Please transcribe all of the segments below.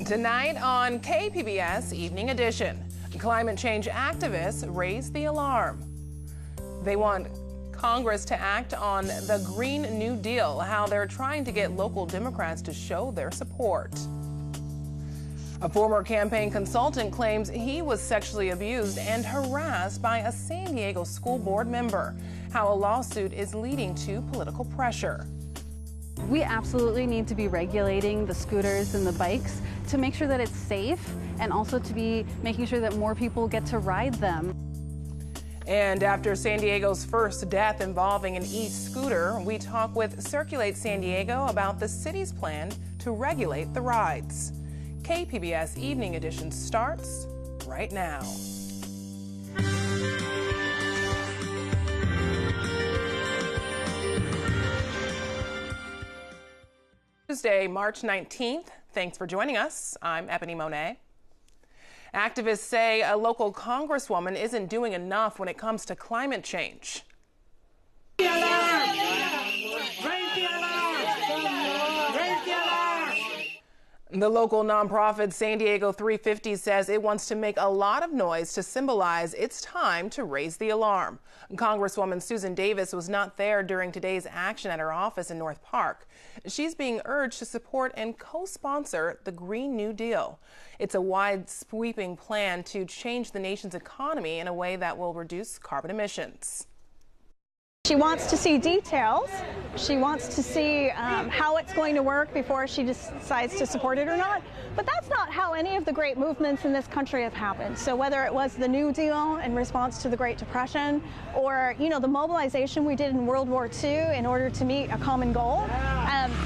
Tonight on KPBS Evening Edition, climate change activists raise the alarm. They want Congress to act on the Green New Deal, how they're trying to get local Democrats to show their support. A former campaign consultant claims he was sexually abused and harassed by a San Diego school board member, how a lawsuit is leading to political pressure. We absolutely need to be regulating the scooters and the bikes to make sure that it's safe and also to be making sure that more people get to ride them. And after San Diego's first death involving an e-scooter, we talk with Circulate San Diego about the city's plan to regulate the rides. KPBS Evening Edition starts right now. Tuesday, March 19th. Thanks for joining us. I'm Ebony Monet. Activists say a local congresswoman isn't doing enough when it comes to climate change. Raise the alarm! Raise the alarm! Raise the alarm! The local nonprofit San Diego 350 says it wants to make a lot of noise to symbolize it's time to raise the alarm. Congresswoman Susan Davis was not there during today's action at her office in North Park. She's being urged to support and co-sponsor the Green New Deal. It's a wide sweeping plan to change the nation's economy in a way that will reduce carbon emissions. She wants to see details. She wants to see how it's going to work before she decides to support it or not. But that's not how any of the great movements in this country have happened. So whether it was the New Deal in response to the Great Depression or, the mobilization we did in World War II in order to meet a common goal,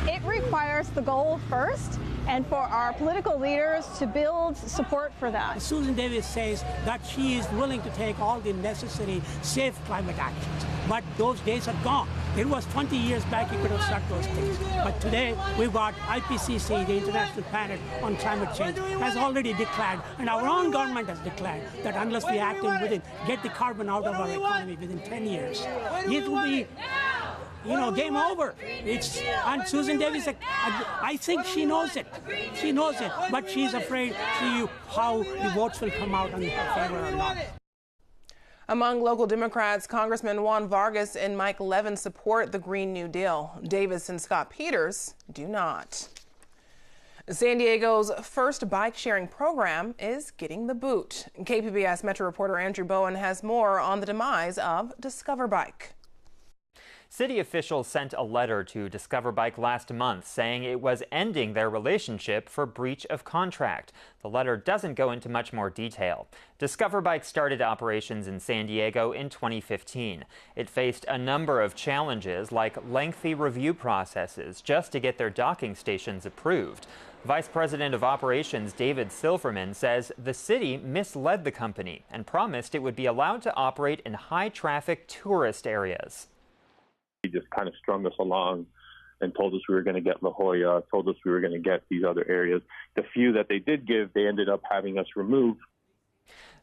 it requires the goal first and for our political leaders to build support for that. Susan Davis says that she is willing to take all the necessary safe climate actions. But those days are gone. It was 20 years back you could have started those things. But today we've got IPCC, the International Panel on Climate Change, has already declared, and our own government has declared, that unless we act within, get the carbon out of our economy within 10 years, it will be game over. And Susan Davis, I think she knows it. She knows it, but she's afraid to how the votes will come out in her favor or not. Among local Democrats, Congressman Juan Vargas and Mike Levin support the Green New Deal. Davis and Scott Peters do not. San Diego's first bike-sharing program is getting the boot. KPBS Metro reporter Andrew Bowen has more on the demise of Discover Bike. City officials sent a letter to Discover Bike last month saying it was ending their relationship for breach of contract. The letter doesn't go into much more detail. Discover Bike started operations in San Diego in 2015. It faced a number of challenges like lengthy review processes just to get their docking stations approved. Vice President of Operations David Silverman says the city misled the company and promised it would be allowed to operate in high-traffic tourist areas. He just kind of strung us along and told us we were going to get La Jolla, told us we were going to get these other areas. The few that they did give, they ended up having us remove.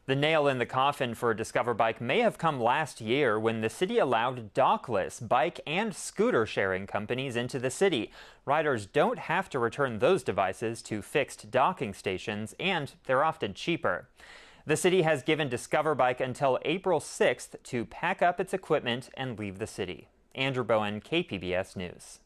The nail in the coffin for Discover Bike may have come last year when the city allowed dockless bike and scooter sharing companies into the city. Riders don't have to return those devices to fixed docking stations, and they're often cheaper. The city has given Discover Bike until April 6th to pack up its equipment and leave the city. Andrew Bowen, KPBS News.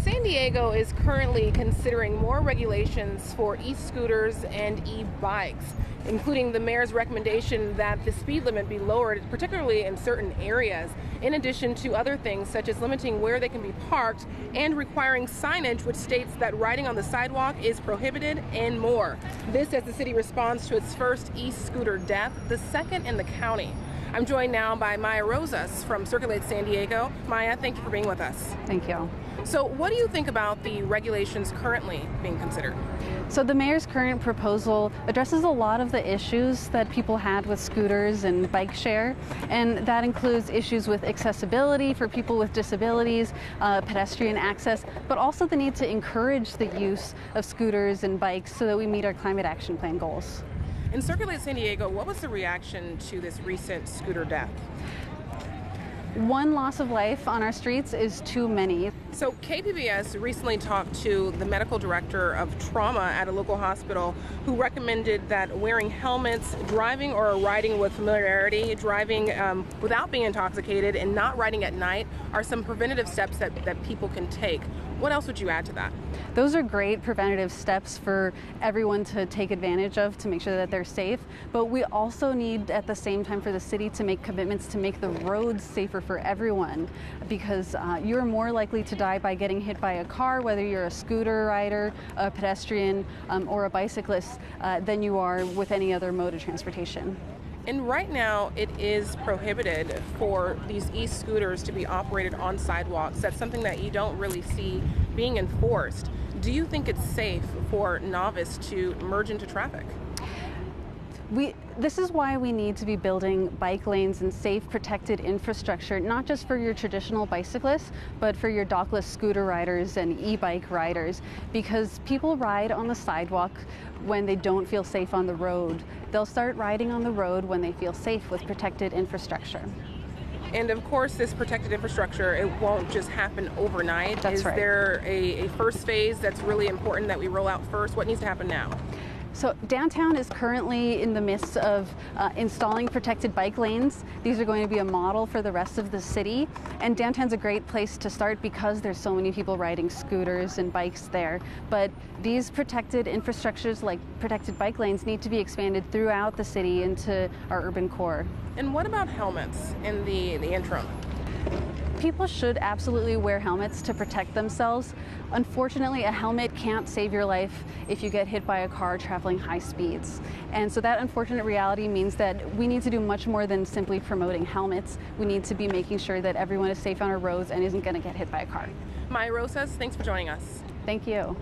San Diego is currently considering more regulations for e-scooters and e-bikes, including the mayor's recommendation that the speed limit be lowered, particularly in certain areas, in addition to other things such as limiting where they can be parked and requiring signage which states that riding on the sidewalk is prohibited and more. This as the city responds to its first e-scooter death, the second in the county. I'm joined now by Maya Rosas from Circulate San Diego. Maya, thank you for being with us. Thank you. So what do you think about the regulations currently being considered? So the mayor's current proposal addresses a lot of the issues that people had with scooters and bike share, and that includes issues with accessibility for people with disabilities, pedestrian access, but also the need to encourage the use of scooters and bikes so that we meet our climate action plan goals. In Circulate San Diego, what was the reaction to this recent scooter death? One loss of life on our streets is too many. So KPBS recently talked to the medical director of trauma at a local hospital who recommended that wearing helmets, driving or riding with familiarity, driving without being intoxicated, and not riding at night are some preventative steps that people can take. What else would you add to that? Those are great preventative steps for everyone to take advantage of to make sure that they're safe, but we also need at the same time for the city to make commitments to make the roads safer for everyone, because you're more likely to die by getting hit by a car, whether you're a scooter rider, a pedestrian, or a bicyclist, than you are with any other mode of transportation. And right now, it is prohibited for these e-scooters to be operated on sidewalks. That's something that you don't really see being enforced. Do you think it's safe for novice to merge into traffic? This is why we need to be building bike lanes and safe, protected infrastructure, not just for your traditional bicyclists, but for your dockless scooter riders and e-bike riders, because people ride on the sidewalk when they don't feel safe on the road. They'll start riding on the road when they feel safe with protected infrastructure. And of course, this protected infrastructure, it won't just happen overnight. That's right. Is there a first phase that's really important that we roll out first? What needs to happen now? So downtown is currently in the midst of installing protected bike lanes. These are going to be a model for the rest of the city. And downtown's a great place to start because there's so many people riding scooters and bikes there. But these protected infrastructures like protected bike lanes need to be expanded throughout the city into our urban core. And what about helmets in the interim? People should absolutely wear helmets to protect themselves. Unfortunately, a helmet can't save your life if you get hit by a car traveling high speeds. And so that unfortunate reality means that we need to do much more than simply promoting helmets. We need to be making sure that everyone is safe on our roads and isn't going to get hit by a car. Maya Rosas, thanks for joining us. Thank you.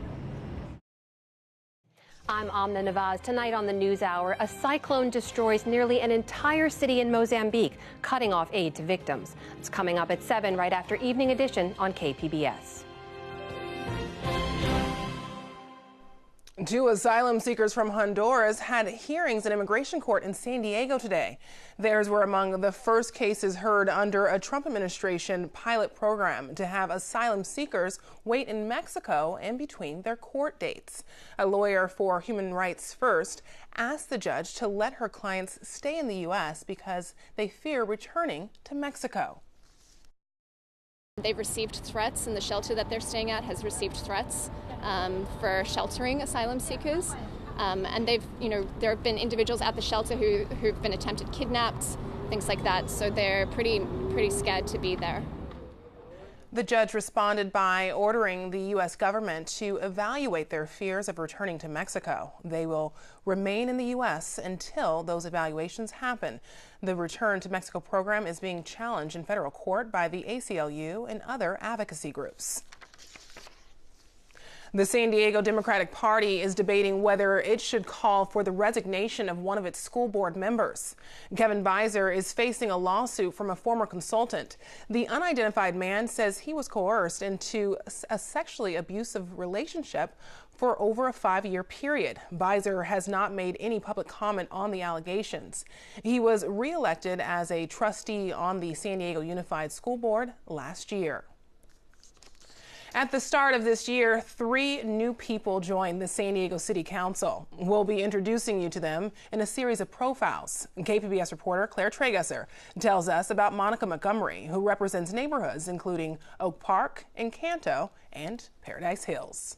I'm Amna Navaz. Tonight on the NewsHour, a cyclone destroys nearly an entire city in Mozambique, cutting off aid to victims. It's coming up at 7 right after Evening Edition on KPBS. 2 asylum seekers from Honduras had hearings in immigration court in San Diego today. Theirs were among the first cases heard under a Trump administration pilot program to have asylum seekers wait in Mexico in between their court dates. A lawyer for Human Rights First asked the judge to let her clients stay in the U.S. because they fear returning to Mexico. They've received threats, and the shelter that they're staying at has received threats for sheltering asylum seekers. And there have been individuals at the shelter who've been attempted kidnapped, things like that. So they're pretty scared to be there. The judge responded by ordering the U.S. government to evaluate their fears of returning to Mexico. They will remain in the U.S. until those evaluations happen. The Return to Mexico program is being challenged in federal court by the ACLU and other advocacy groups. The San Diego Democratic Party is debating whether it should call for the resignation of one of its school board members. Kevin Beiser is facing a lawsuit from a former consultant. The unidentified man says he was coerced into a sexually abusive relationship for over a 5-year period. Beiser has not made any public comment on the allegations. He was reelected as a trustee on the San Diego Unified School Board last year. At the start of this year, 3 new people joined the San Diego City Council. We'll be introducing you to them in a series of profiles. KPBS reporter Claire Tragesser tells us about Monica Montgomery, who represents neighborhoods including Oak Park, Encanto, and Paradise Hills.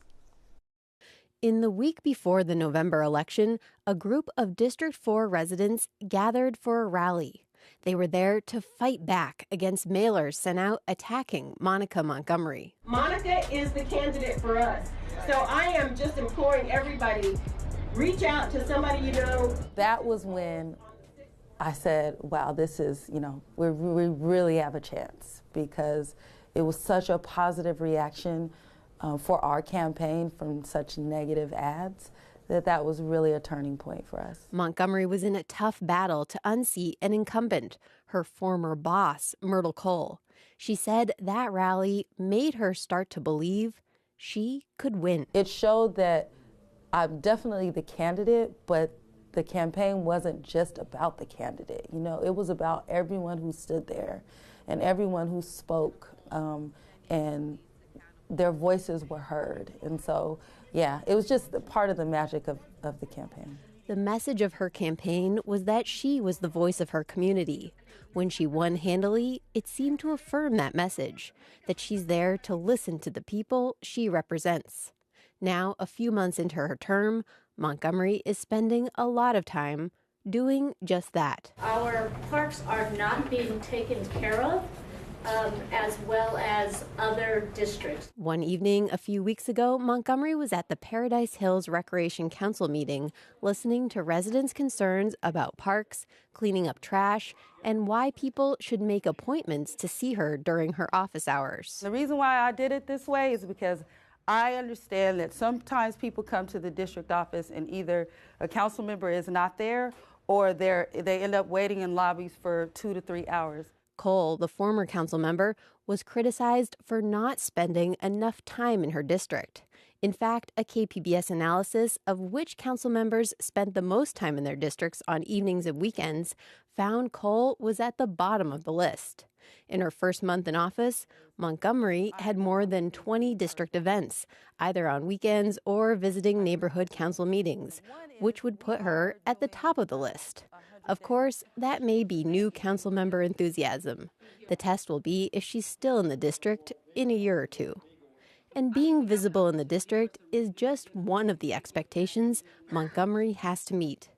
In the week before the November election, a group of District 4 residents gathered for a rally. They were there to fight back against mailers sent out attacking Monica Montgomery. Monica is the candidate for us. So I am just imploring everybody, reach out to somebody you know. That was when I said, wow, this is, we really have a chance, because it was such a positive reaction for our campaign from such negative ads. That was really a turning point for us. Montgomery was in a tough battle to unseat an incumbent, her former boss, Myrtle Cole. She said that rally made her start to believe she could win. It showed that I'm definitely the candidate, but the campaign wasn't just about the candidate. It was about everyone who stood there and everyone who spoke, and their voices were heard. And so, yeah, it was just part of the magic of the campaign. The message of her campaign was that she was the voice of her community. When she won handily, it seemed to affirm that message, that she's there to listen to the people she represents. Now, a few months into her term, Montgomery is spending a lot of time doing just that. Our parks are not being taken care of as well as other districts. One evening a few weeks ago, Montgomery was at the Paradise Hills Recreation Council meeting, listening to residents' concerns about parks, cleaning up trash, and why people should make appointments to see her during her office hours. The reason why I did it this way is because I understand that sometimes people come to the district office and either a council member is not there or they end up waiting in lobbies for 2 to 3 hours. Cole, the former council member, was criticized for not spending enough time in her district. In fact, a KPBS analysis of which council members spent the most time in their districts on evenings and weekends found Cole was at the bottom of the list. In her first month in office, Montgomery had more than 20 district events, either on weekends or visiting neighborhood council meetings, which would put her at the top of the list. Of course, that may be new council member enthusiasm. The test will be if she's still in the district in a year or two. And being visible in the district is just one of the expectations Montgomery has to meet.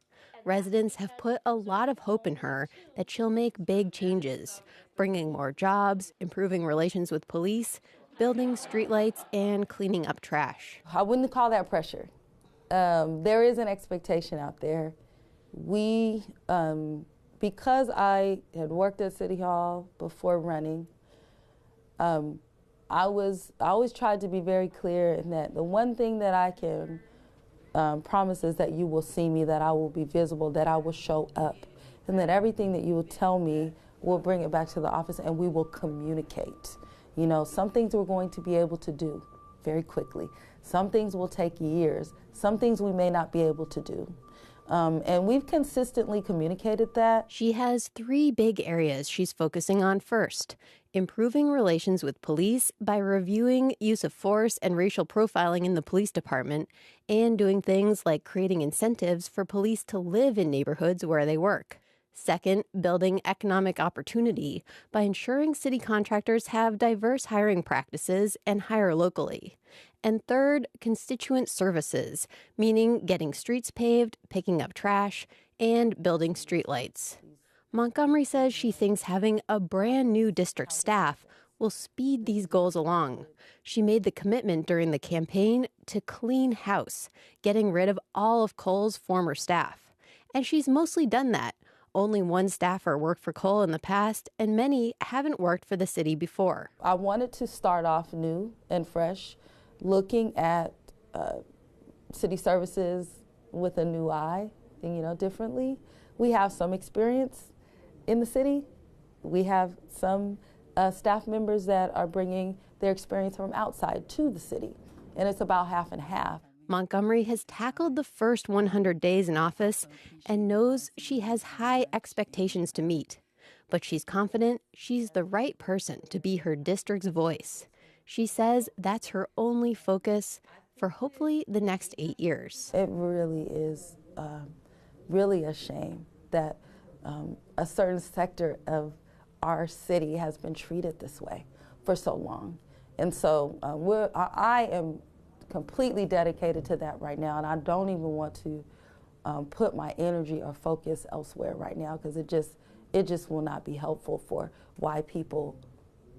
Residents have put a lot of hope in her that she'll make big changes, bringing more jobs, improving relations with police, building streetlights, and cleaning up trash. I wouldn't call that pressure. There is an expectation out there. We, because I had worked at City Hall before running, I always tried to be very clear in that the one thing that I can promise is that you will see me, that I will be visible, that I will show up, and that everything that you will tell me will bring it back to the office and we will communicate. You know, some things we're going to be able to do very quickly. Some things will take years. Some things we may not be able to do. And we've consistently communicated that. She has 3 big areas she's focusing on first: improving relations with police by reviewing use of force and racial profiling in the police department, and doing things like creating incentives for police to live in neighborhoods where they work. Second, building economic opportunity by ensuring city contractors have diverse hiring practices and hire locally. And third, constituent services, meaning getting streets paved, picking up trash, and building streetlights. Montgomery says she thinks having a brand new district staff will speed these goals along. She made the commitment during the campaign to clean house, getting rid of all of Cole's former staff. And she's mostly done that. Only one staffer worked for Cole in the past, and many haven't worked for the city before. I wanted to start off new and fresh, looking at city services with a new eye, and, differently. We have some experience in the city. We have some staff members that are bringing their experience from outside to the city, and it's about half and half. Montgomery has tackled the first 100 days in office and knows she has high expectations to meet. But she's confident she's the right person to be her district's voice. She says that's her only focus for hopefully the next 8 years. It really is really a shame that a certain sector of our city has been treated this way for so long. And so I am completely dedicated to that right now, and I don't even want to put my energy or focus elsewhere right now, because it just will not be helpful for why people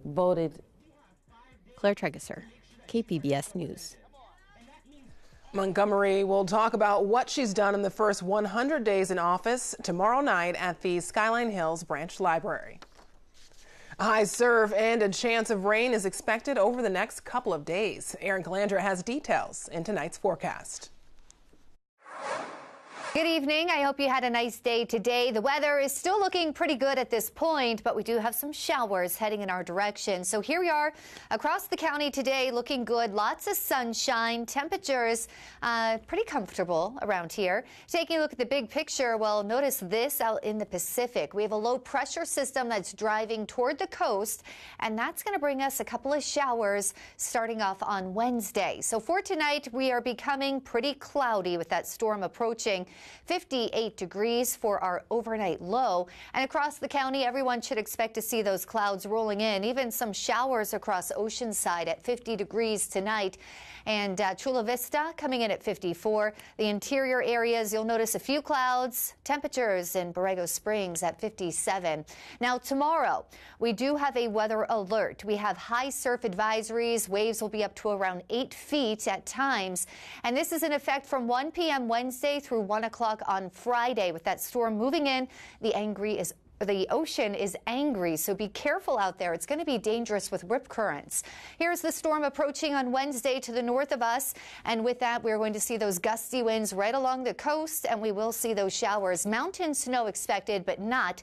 voted. Claire Tregesser, KPBS News. Montgomery will talk about what she's done in the first 100 days in office tomorrow night at the Skyline Hills Branch Library. A high surf and a chance of rain is expected over the next couple of days. Aaron Calandra has details in tonight's forecast. Good evening. I hope you had a nice day today. The weather is still looking pretty good at this point, but we do have some showers heading in our direction. So here we are across the county today, looking good. Lots of sunshine, temperatures pretty comfortable around here. Taking a look at the big picture, well, notice this out in the Pacific. We have a low pressure system that's driving toward the coast, and that's going to bring us a couple of showers starting off on Wednesday. So for tonight, we are becoming pretty cloudy with that storm approaching. 58 degrees for our overnight low. And across the county, everyone should expect to see those clouds rolling in, even some showers across Oceanside at 50 degrees tonight. And Chula Vista coming in at 54. The interior areas, you'll notice a few clouds. Temperatures in Borrego Springs at 57. Now tomorrow, we do have a weather alert. We have high surf advisories. Waves will be up to around 8 feet at times. And this is in effect from 1 p.m. Wednesday through 1 o'clock on Friday. With that storm moving in, the ocean is angry, so be careful out there. It's going to be dangerous with rip currents. Here's the storm approaching on Wednesday to the north of us, and with that, we're going to see those gusty winds right along the coast, and we will see those showers. Mountain snow expected, but not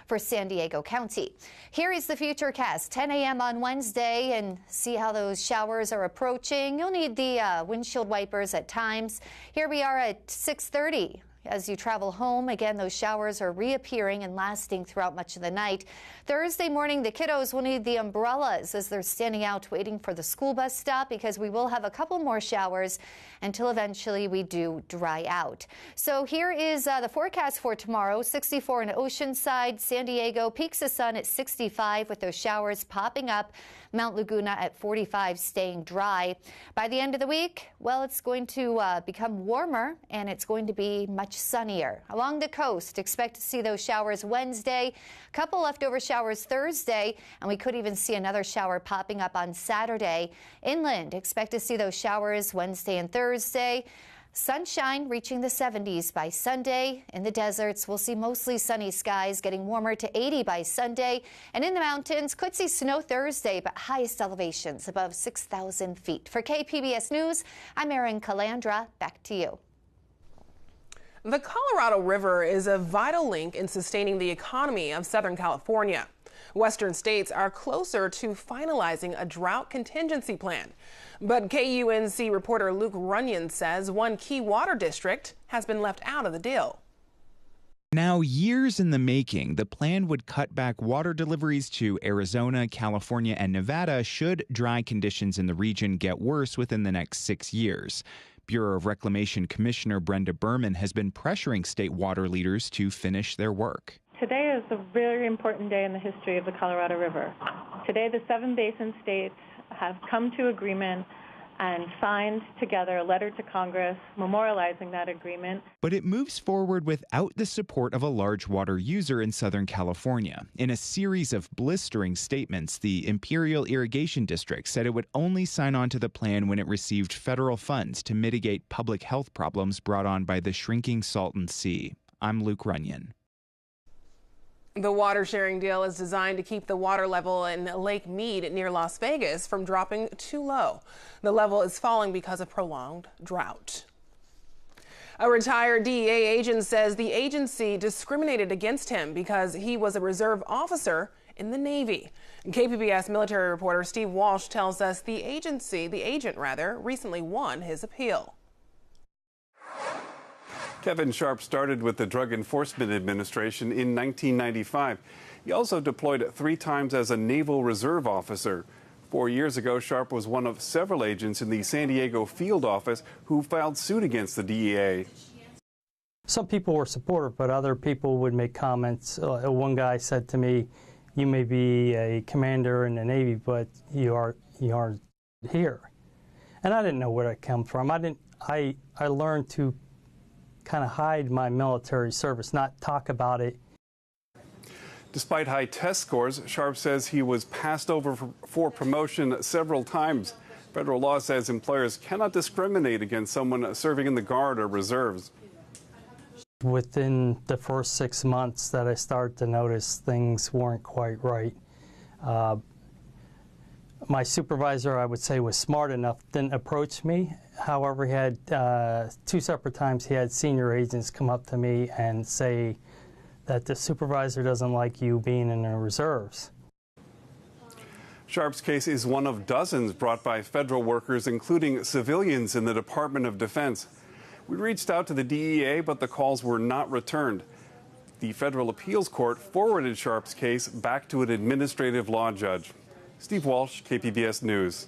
for San Diego County. Here is the futurecast, 10 a.m. on Wednesday, and see how those showers are approaching. You'll need the windshield wipers at times. Here we are at 6:30. As you travel home, again, those showers are reappearing and lasting throughout much of the night. Thursday morning, the kiddos will need the umbrellas as they're standing out waiting for the school bus stop, because we will have a couple more showers until eventually we do dry out. So here is the forecast for tomorrow. 64 in Oceanside, San Diego, peaks of sun at 65 with those showers popping up. Mount Laguna at 45, staying dry. By the end of the week, well, it's going to become warmer, and it's going to be much sunnier. Along the coast, expect to see those showers Wednesday, a couple leftover showers Thursday, and we could even see another shower popping up on Saturday. Inland, expect to see those showers Wednesday and Thursday. Sunshine reaching the 70s by Sunday. In the deserts, we'll see mostly sunny skies, getting warmer to 80 by Sunday. And in the mountains, could see snow Thursday, but highest elevations above 6,000 feet. For KPBS News, I'm Erin Calandra. Back to you. The Colorado River is a vital link in sustaining the economy of Southern California. Western states are closer to finalizing a drought contingency plan. But KUNC reporter Luke Runyon says one key water district has been left out of the deal. Now, years in the making, the plan would cut back water deliveries to Arizona, California, and Nevada should dry conditions in the region get worse within the next 6 years. Bureau of Reclamation Commissioner Brenda Berman has been pressuring state water leaders to finish their work. Today is a very important day in the history of the Colorado River. Today, the 7 basin states have come to agreement and signed together a letter to Congress memorializing that agreement. But it moves forward without the support of a large water user in Southern California. In a series of blistering statements, the Imperial Irrigation District said it would only sign on to the plan when it received federal funds to mitigate public health problems brought on by the shrinking Salton Sea. I'm Luke Runyon. The water sharing deal is designed to keep the water level in Lake Mead near Las Vegas from dropping too low. The level is falling because of prolonged drought. A retired DEA agent says the agency discriminated against him because he was a reserve officer in the Navy. KPBS military reporter Steve Walsh tells us the agent recently won his appeal. Kevin Sharp started with the Drug Enforcement Administration in 1995. He also deployed 3 times as a Naval Reserve officer. 4 years ago, Sharp was one of several agents in the San Diego field office who filed suit against the DEA. Some people were supportive, but other people would make comments. One guy said to me, "You may be a commander in the Navy, but you aren't here." And I didn't know where that came from. I learned to kind of hide my military service, not talk about it. Despite high test scores, Sharp says he was passed over for promotion several times. Federal law says employers cannot discriminate against someone serving in the Guard or reserves. Within the first 6 months that I started to notice things weren't quite right. My supervisor, I would say, was smart enough, didn't approach me. However, he had 2 separate times he had senior agents come up to me and say that the supervisor doesn't like you being in the reserves. Sharp's case is one of dozens brought by federal workers, including civilians in the Department of Defense. We reached out to the DEA, but the calls were not returned. The Federal Appeals Court forwarded Sharp's case back to an administrative law judge. Steve Walsh, KPBS News.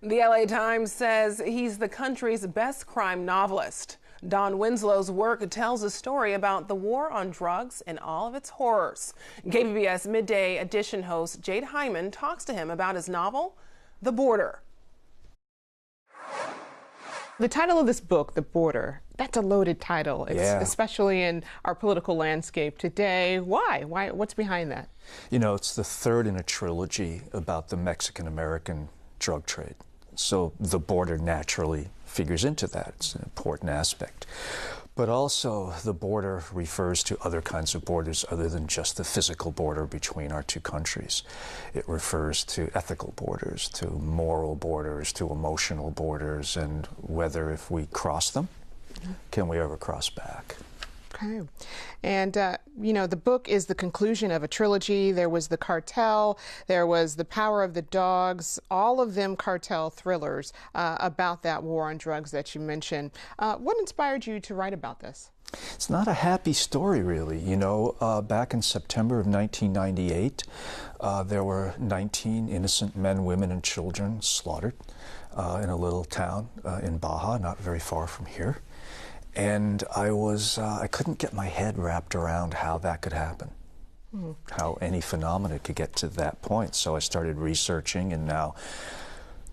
The LA Times says he's the country's best crime novelist. Don Winslow's work tells a story about the war on drugs and all of its horrors. KPBS Midday Edition host Jade Hyman talks to him about his novel, The Border. The title of this book, The Border, that's a loaded title, especially in our political landscape today. Why? What's behind that? You know, it's the third in a trilogy about the Mexican-American drug trade. So the border naturally figures into that. It's an important aspect. But also the border refers to other kinds of borders other than just the physical border between our two countries. It refers to ethical borders, to moral borders, to emotional borders, and whether if we cross them, can we ever cross back? Okay. And, you know, the book is the conclusion of a trilogy. There was The Cartel, there was The Power of the Dogs, all of them cartel thrillers about that war on drugs that you mentioned. What inspired you to write about this? It's not a happy story, really. You know, back in September of 1998, there were 19 innocent men, women, and children slaughtered in a little town in Baja, not very far from here. And I couldn't get my head wrapped around how that could happen, how any phenomena could get to that point. So I started researching, and now,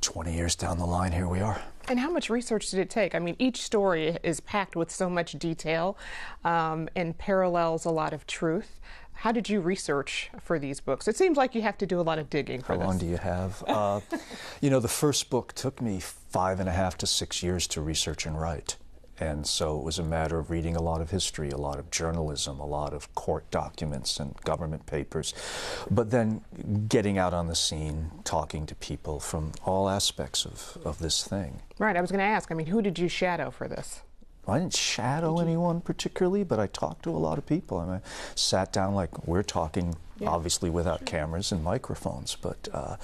20 years down the line, here we are. And how much research did it take? I mean, each story is packed with so much detail and parallels a lot of truth. How did you research for these books? It seems like you have to do a lot of digging for this. How long do you have? You know, the first book took me 5.5 to 6 years to research and write. And so it was a matter of reading a lot of history, a lot of journalism, a lot of court documents and government papers, but then getting out on the scene, talking to people from all aspects of this thing. Right, I was going to ask, I mean, who did you shadow for this? I didn't shadow anyone particularly, but I talked to a lot of people. I mean, I sat down like we're talking, obviously without cameras and microphones, but a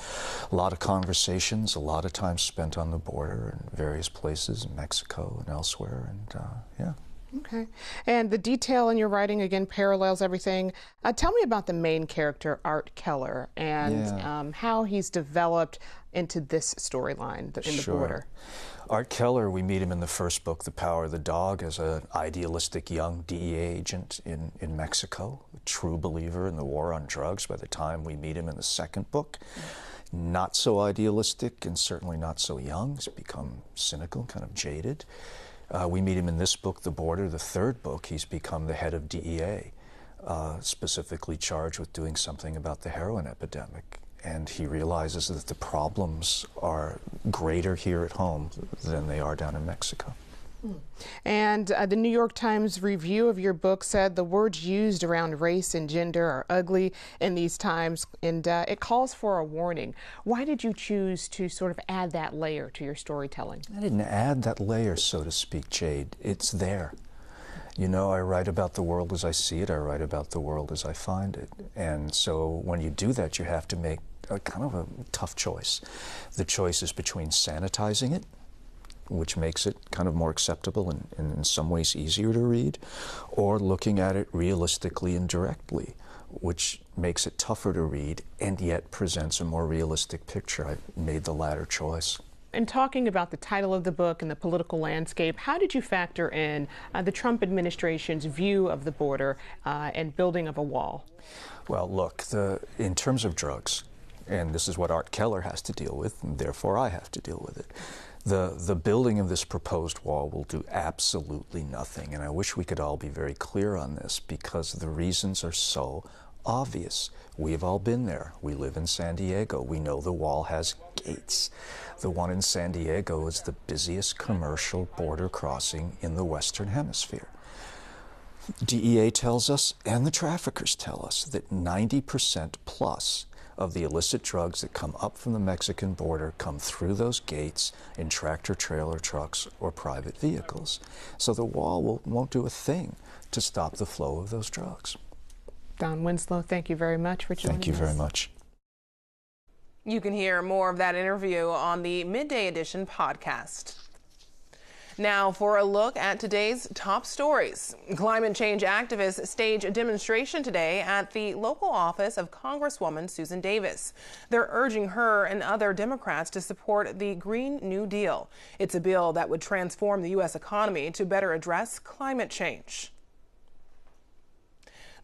lot of conversations, a lot of time spent on the border in various places in Mexico and elsewhere, and yeah. Okay. And the detail in your writing, again, parallels everything. Tell me about the main character, Art Keller, and how he's developed into this storyline in the border. Art Keller, we meet him in the first book, The Power of the Dog, as an idealistic young DEA agent in Mexico, a true believer in the war on drugs. By the time we meet him in the second book, not so idealistic and certainly not so young. He's become cynical, kind of jaded. We meet him in this book, The Border, the third book. He's become the head of DEA, specifically charged with doing something about the heroin epidemic. And he realizes that the problems are greater here at home than they are down in Mexico. And the New York Times review of your book said the words used around race and gender are ugly in these times, and it calls for a warning. Why did you choose to sort of add that layer to your storytelling? I didn't add that layer, so to speak, Jade. It's there. You know, I write about the world as I see it. I write about the world as I find it. And so when you do that, you have to make a kind of a tough choice. The choice is between sanitizing it, which makes it kind of more acceptable and in some ways easier to read, or looking at it realistically and directly, which makes it tougher to read and yet presents a more realistic picture. I made the latter choice. In talking about the title of the book and the political landscape, how did you factor in the Trump administration's view of the border and building of a wall? Well, look, in terms of drugs, and this is what Art Keller has to deal with, and therefore I have to deal with it, the building of this proposed wall will do absolutely nothing. And I wish we could all be very clear on this because the reasons are so obvious. We've all been there. We live in San Diego. We know the wall has gates. The one in San Diego is the busiest commercial border crossing in the Western Hemisphere. DEA tells us, and the traffickers tell us, that 90% plus of the illicit drugs that come up from the Mexican border come through those gates in tractor-trailer trucks or private vehicles. So the wall won't do a thing to stop the flow of those drugs. Don Winslow, thank you very much for joining us. Thank you very much. You can hear more of that interview on the Midday Edition podcast. Now for a look at today's top stories. Climate change activists stage a demonstration today at the local office of Congresswoman Susan Davis. They're urging her and other Democrats to support the Green New Deal. It's a bill that would transform the U.S. economy to better address climate change.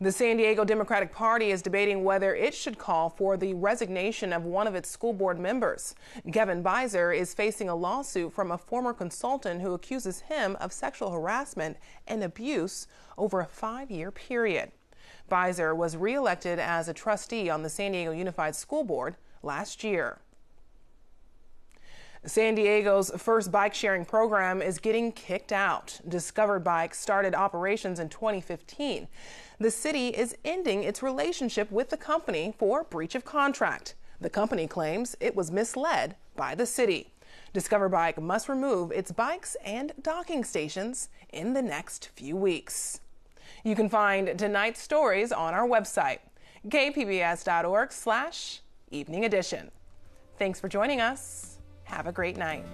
The San Diego Democratic Party is debating whether it should call for the resignation of one of its school board members. Kevin Beiser is facing a lawsuit from a former consultant who accuses him of sexual harassment and abuse over a 5-year period. Beiser was reelected as a trustee on the San Diego Unified School Board last year. San Diego's first bike-sharing program is getting kicked out. Discover Bike started operations in 2015. The city is ending its relationship with the company for breach of contract. The company claims it was misled by the city. Discover Bike must remove its bikes and docking stations in the next few weeks. You can find tonight's stories on our website, kpbs.org/evening edition. Thanks for joining us. Have a great night.